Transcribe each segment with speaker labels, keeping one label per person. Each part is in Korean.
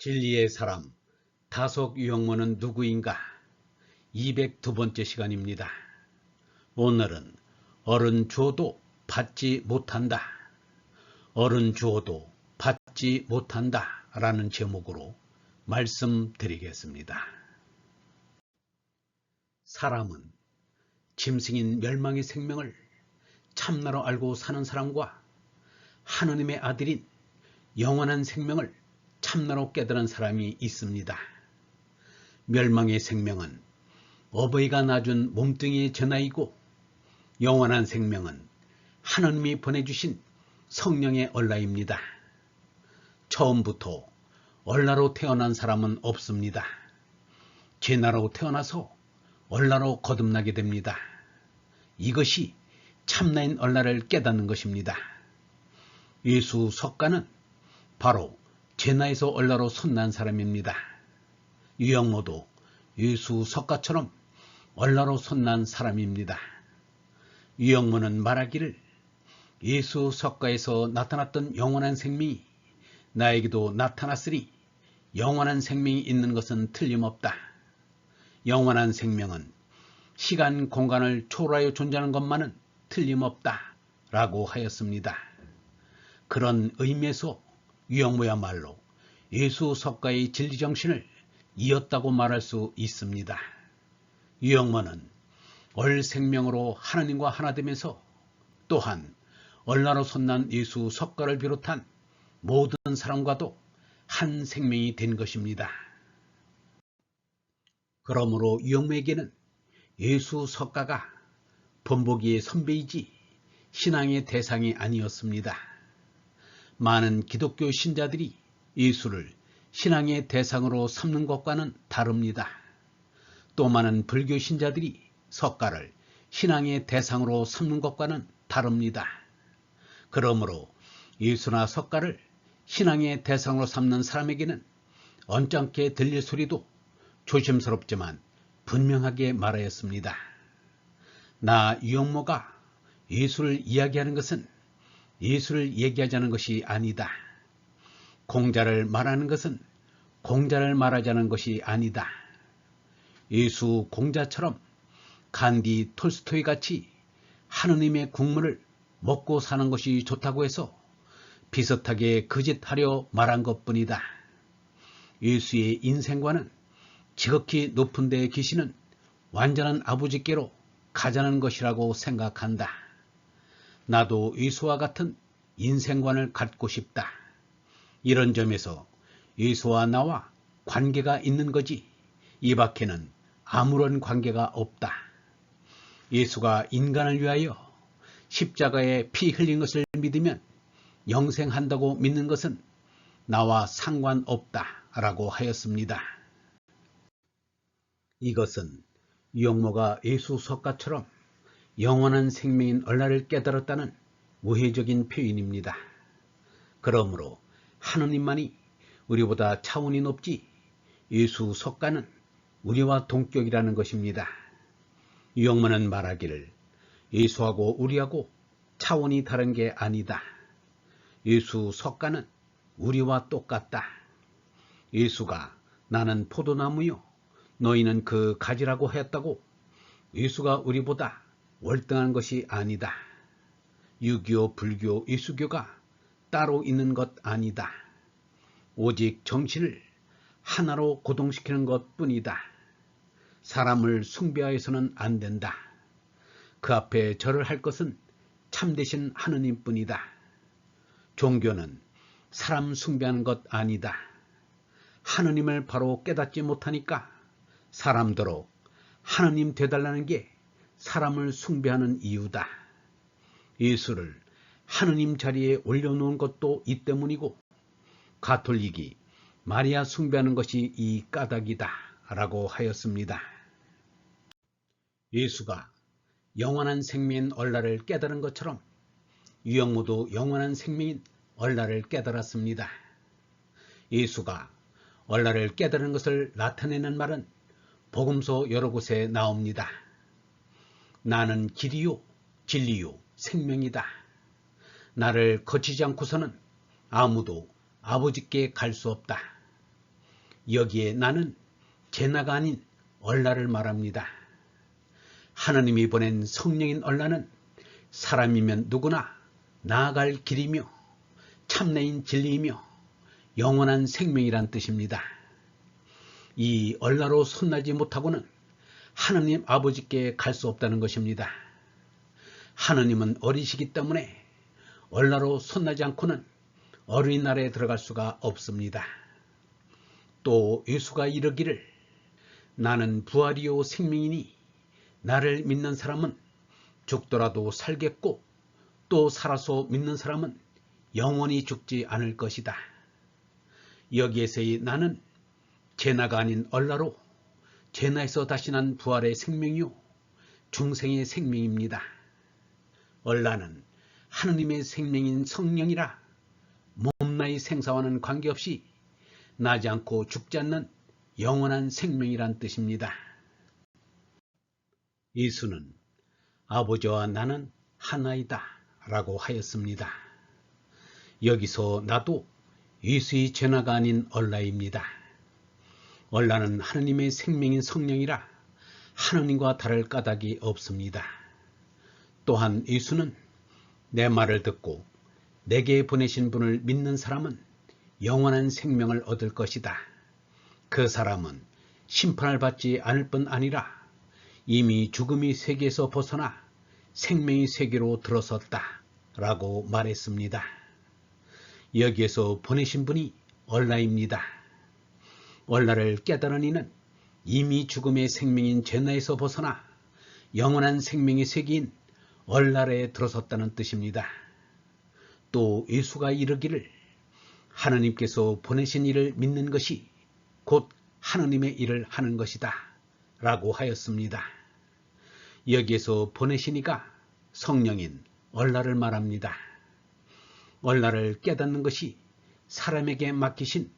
Speaker 1: 진리의 사람 다속 유형문은 누구인가? 202번째 시간입니다. 오늘은 어른 주어도 받지 못한다. 어른 주어도 받지 못한다 라는 제목으로 말씀드리겠습니다. 사람은 짐승인 멸망의 생명을 참나로 알고 사는 사람과 하느님의 아들인 영원한 생명을 참나로 깨달은 사람이 있습니다. 멸망의 생명은 어버이가 낳아준 몸뚱이의 전하이고 영원한 생명은 하느님이 보내주신 성령의 얼라입니다. 처음부터 얼라로 태어난 사람은 없습니다. 제나로 태어나서 얼라로 거듭나게 됩니다. 이것이 참나인 얼라를 깨닫는 것입니다. 예수 석가는 바로 제나에서 얼라로 솟난 사람입니다. 유영모도 예수 석가처럼 얼라로 솟난 사람입니다. 유영모는 말하기를 예수 석가에서 나타났던 영원한 생명이 나에게도 나타났으니 영원한 생명이 있는 것은 틀림없다. 영원한 생명은 시간, 공간을 초월하여 존재하는 것만은 틀림없다 라고 하였습니다. 그런 의미에서 유영모야말로 예수 석가의 진리정신을 이었다고 말할 수 있습니다. 유영모는 얼생명으로 하나님과 하나 되면서 또한 얼라로 솟난 예수 석가를 비롯한 모든 사람과도 한 생명이 된 것입니다. 그러므로 유영모에게는 예수 석가가 본보기의 선배이지 신앙의 대상이 아니었습니다. 많은 기독교 신자들이 예수를 신앙의 대상으로 삼는 것과는 다릅니다. 또 많은 불교 신자들이 석가를 신앙의 대상으로 삼는 것과는 다릅니다. 그러므로 예수나 석가를 신앙의 대상으로 삼는 사람에게는 언짢게 들릴 소리도 조심스럽지만 분명하게 말하였습니다. 나 유영모가 예수를 이야기하는 것은 예수를 얘기하자는 것이 아니다. 공자를 말하는 것은 공자를 말하자는 것이 아니다. 예수 공자처럼 간디 톨스토이 같이 하느님의 국물을 먹고 사는 것이 좋다고 해서 비슷하게 거짓하려 말한 것뿐이다. 예수의 인생관은 지극히 높은 데에 계시는 완전한 아버지께로 가자는 것이라고 생각한다. 나도 예수와 같은 인생관을 갖고 싶다. 이런 점에서 예수와 나와 관계가 있는 거지 이 밖에는 아무런 관계가 없다. 예수가 인간을 위하여 십자가에 피 흘린 것을 믿으면 영생한다고 믿는 것은 나와 상관없다 라고 하였습니다. 이것은 유영모가 예수 석가처럼 영원한 생명인 얼라를 깨달았다는 우회적인 표현입니다. 그러므로 하느님만이 우리보다 차원이 높지 예수 석가는 우리와 동격이라는 것입니다. 유영모는 말하기를 예수하고 우리하고 차원이 다른 게 아니다. 예수 석가는 우리와 똑같다. 예수가 나는 포도나무요 너희는 그 가지라고 하였다고 예수가 우리보다 월등한 것이 아니다. 유교, 불교, 예수교가 따로 있는 것 아니다. 오직 정신을 하나로 고동시키는 것뿐이다. 사람을 숭배하여서는 안 된다. 그 앞에 절을 할 것은 참되신 하느님뿐이다. 종교는 사람 숭배하는 것 아니다. 하느님을 바로 깨닫지 못하니까 사람대로 하느님 되달라는 게 사람을 숭배하는 이유다. 예수를 하느님 자리에 올려놓은 것도 이 때문이고 가톨릭이 마리아 숭배하는 것이 이 까닭이다 라고 하였습니다. 예수가 영원한 생명인 얼라를 깨달은 것처럼 유영모도 영원한 생명인 얼라를 깨달았습니다. 예수가 얼라를 깨달은 것을 나타내는 말은 복음서 여러 곳에 나옵니다. 나는 길이요 진리요 생명이다. 나를 거치지 않고서는 아무도 아버지께 갈 수 없다. 여기에 나는 제나가 아닌 얼라를 말합니다. 하나님이 보낸 성령인 얼라는 사람이면 누구나 나아갈 길이며 참내인 진리이며 영원한 생명이란 뜻입니다. 이 얼라로 손나지 못하고는 하나님 아버지께 갈 수 없다는 것입니다. 하나님은 어리시기 때문에 얼라로 손나지 않고는 어린이날에 들어갈 수가 없습니다. 또 예수가 이르기를 나는 부활이요 생명이니 나를 믿는 사람은 죽더라도 살겠고 또 살아서 믿는 사람은 영원히 죽지 않을 것이다. 여기에서의 나는 제나가 아닌 얼라로 제나에서 다시 난 부활의 생명이요 중생의 생명입니다. 얼라는 하느님의 생명인 성령이라 몸나이 생사와는 관계없이 나지 않고 죽지 않는 영원한 생명이란 뜻입니다. 예수는 아버지와 나는 하나이다 라고 하였습니다. 여기서 나도 예수의 제나가 아닌 얼라입니다. 얼라는 하느님의 생명인 성령이라 하느님과 다를 까닭이 없습니다. 또한 예수는 내 말을 듣고 내게 보내신 분을 믿는 사람은 영원한 생명을 얻을 것이다. 그 사람은 심판을 받지 않을 뿐 아니라 이미 죽음의 세계에서 벗어나 생명의 세계로 들어섰다 라고 말했습니다. 여기에서 보내신 분이 얼라입니다. 얼라를 깨달은 이는 이미 죽음의 생명인 제나에서 벗어나 영원한 생명의 세계인 얼라에 들어섰다는 뜻입니다. 또 예수가 이르기를 하느님께서 보내신 이를 믿는 것이 곧 하느님의 일을 하는 것이다 라고 하였습니다. 여기에서 보내신 이가 성령인 얼라를 말합니다. 얼라를 깨닫는 것이 사람에게 맡기신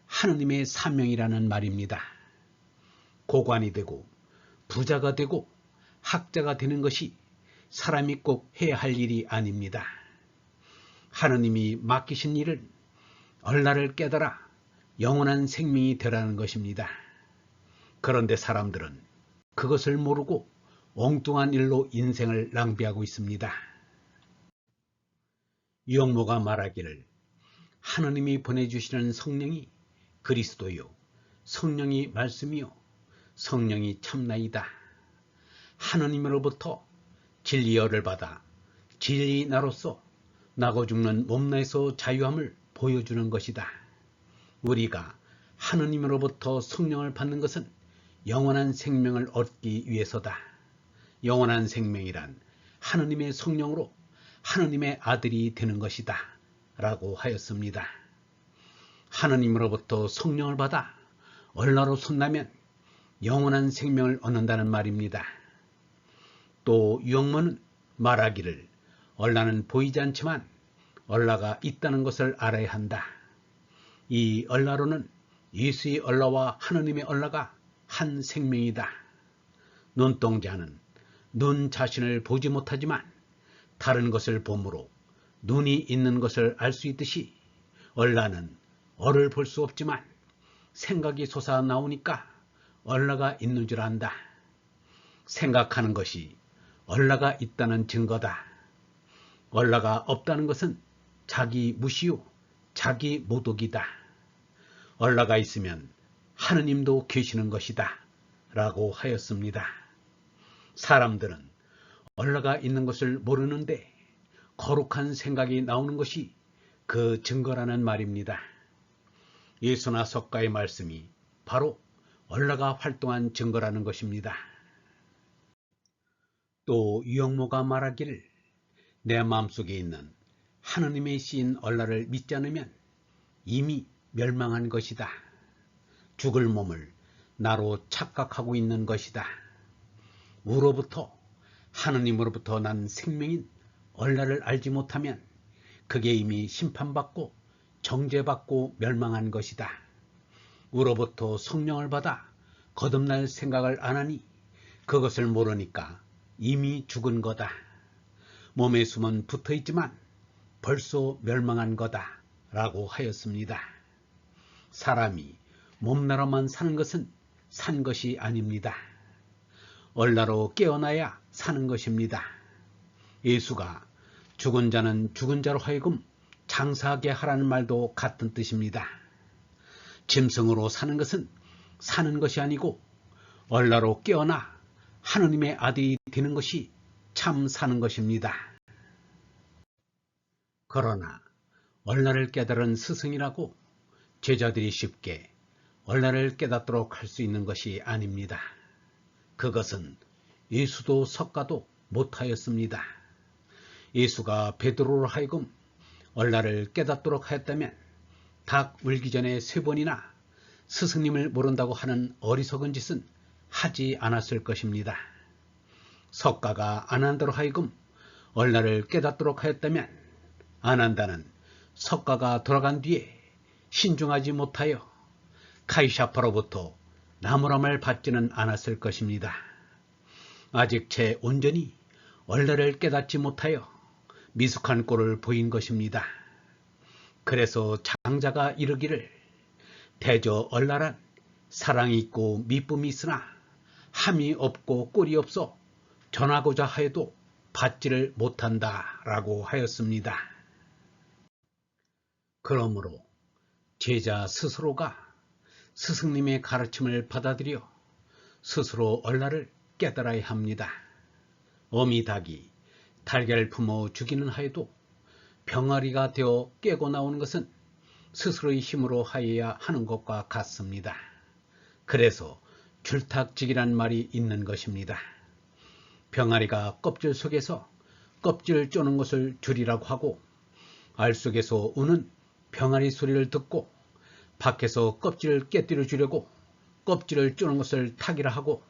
Speaker 1: 하느님의 사명이라는 말입니다. 고관이 되고 부자가 되고 학자가 되는 것이 사람이 꼭 해야 할 일이 아닙니다. 하느님이 맡기신 일은 얼라를 깨달아 영원한 생명이 되라는 것입니다. 그런데 사람들은 그것을 모르고 엉뚱한 일로 인생을 낭비하고 있습니다. 유영모가 말하기를 하느님이 보내주시는 성령이 그리스도요 성령이 말씀이요 성령이 참나이다. 하느님으로부터 진리여를 받아 진리 나로서 나고 죽는 몸나에서 자유함을 보여주는 것이다. 우리가 하느님으로부터 성령을 받는 것은 영원한 생명을 얻기 위해서다. 영원한 생명이란 하느님의 성령으로 하느님의 아들이 되는 것이다 라고 하였습니다. 하느님으로부터 성령을 받아 얼라로 손나면 영원한 생명을 얻는다는 말입니다. 또 유영모는 말하기를 얼라는 보이지 않지만 얼라가 있다는 것을 알아야 한다. 이 얼라로는 예수의 얼라와 하느님의 얼라가 한 생명이다. 눈동자는 눈 자신을 보지 못하지만 다른 것을 보므로 눈이 있는 것을 알 수 있듯이 얼라는 얼을 볼 수 없지만 생각이 솟아나오니까 얼라가 있는 줄 안다. 생각하는 것이 얼라가 있다는 증거다. 얼라가 없다는 것은 자기 무시요 자기 모독이다. 얼라가 있으면 하느님도 계시는 것이다 라고 하였습니다. 사람들은 얼라가 있는 것을 모르는데 거룩한 생각이 나오는 것이 그 증거라는 말입니다. 예수나 석가의 말씀이 바로 얼라가 활동한 증거라는 것입니다. 또 유영모가 말하기를 내 마음속에 있는 하느님의 씨인 얼라를 믿지 않으면 이미 멸망한 것이다. 죽을 몸을 나로 착각하고 있는 것이다. 우로부터 하느님으로부터 난 생명인 얼라를 알지 못하면 그게 이미 심판받고 정죄받고 멸망한 것이다. 우로부터 성령을 받아 거듭날 생각을 안 하니 그것을 모르니까 이미 죽은 거다. 몸의 숨은 붙어있지만 벌써 멸망한 거다 라고 하였습니다. 사람이 몸나라만 사는 것은 산 것이 아닙니다. 얼라로 깨어나야 사는 것입니다. 예수가 죽은 자는 죽은 자로 하여금 장사하게 하라는 말도 같은 뜻입니다. 짐승으로 사는 것은 사는 것이 아니고 얼라로 깨어나 하느님의 아들이 되는 것이 참 사는 것입니다. 그러나 얼라를 깨달은 스승이라고 제자들이 쉽게 얼라를 깨닫도록 할 수 있는 것이 아닙니다. 그것은 예수도 석가도 못하였습니다. 예수가 베드로로 하여금 얼라를 깨닫도록 하였다면 닭 울기 전에 3번이나 스승님을 모른다고 하는 어리석은 짓은 하지 않았을 것입니다. 석가가 아난다로 하여금 얼라를 깨닫도록 하였다면 아난다는 석가가 돌아간 뒤에 신중하지 못하여 카이사파로부터 나무람을 받지는 않았을 것입니다. 아직 채 온전히 얼라를 깨닫지 못하여 미숙한 꼴을 보인 것입니다. 그래서 장자가 이르기를 대저 얼라란 사랑이 있고 미쁨이 있으나 함이 없고 꼴이 없어 전하고자 하여도 받지를 못한다 라고 하였습니다. 그러므로 제자 스스로가 스승님의 가르침을 받아들여 스스로 얼라를 깨달아야 합니다. 어미 닭이 달걀을 품어 죽이는 하여도 병아리가 되어 깨고 나오는 것은 스스로의 힘으로 하여야 하는 것과 같습니다. 그래서 줄탁지기란 말이 있는 것입니다. 병아리가 껍질 속에서 껍질을 쪼는 것을 줄이라고 하고 알 속에서 우는 병아리 소리를 듣고 밖에서 껍질을 깨뜨려 주려고 껍질을 쪼는 것을 탁이라 하고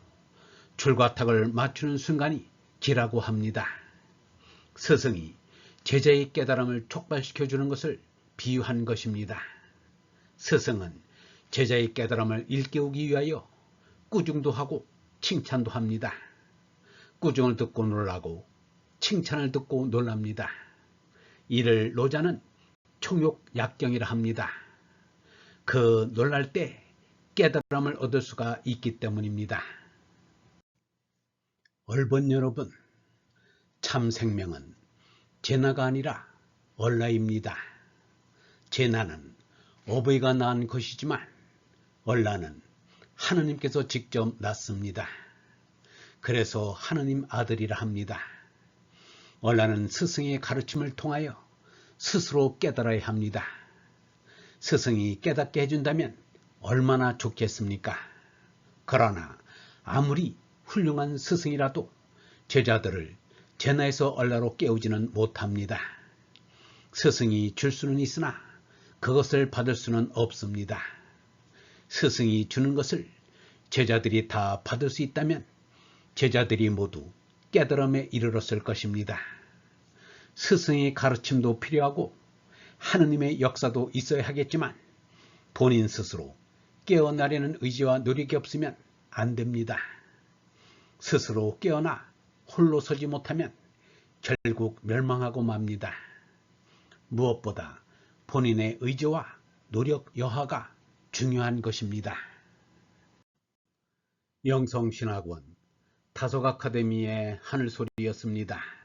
Speaker 1: 줄과 탁을 맞추는 순간이 기라고 합니다. 스승이 제자의 깨달음을 촉발시켜 주는 것을 비유한 것입니다. 스승은 제자의 깨달음을 일깨우기 위하여 꾸중도 하고 칭찬도 합니다. 꾸중을 듣고 놀라고 칭찬을 듣고 놀랍니다. 이를 노자는 총욕약경이라 합니다. 그 놀랄 때 깨달음을 얻을 수가 있기 때문입니다. 얼번 여러분, 참 생명은 제나가 아니라 얼라입니다. 제나는 어버이가 낳은 것이지만 얼라는 하느님께서 직접 낳습니다. 그래서 하느님 아들이라 합니다. 얼라는 스승의 가르침을 통하여 스스로 깨달아야 합니다. 스승이 깨닫게 해준다면 얼마나 좋겠습니까? 그러나 아무리 훌륭한 스승이라도 제자들을 제나에서 얼라로 깨우지는 못합니다. 스승이 줄 수는 있으나 그것을 받을 수는 없습니다. 스승이 주는 것을 제자들이 다 받을 수 있다면 제자들이 모두 깨달음에 이르렀을 것입니다. 스승의 가르침도 필요하고 하느님의 역사도 있어야 하겠지만 본인 스스로 깨어나려는 의지와 노력이 없으면 안 됩니다. 스스로 깨어나 홀로 서지 못하면 결국 멸망하고 맙니다. 무엇보다 본인의 의지와 노력 여하가 중요한 것입니다. 영성신학원 다속 아카데미의 하늘소리였습니다.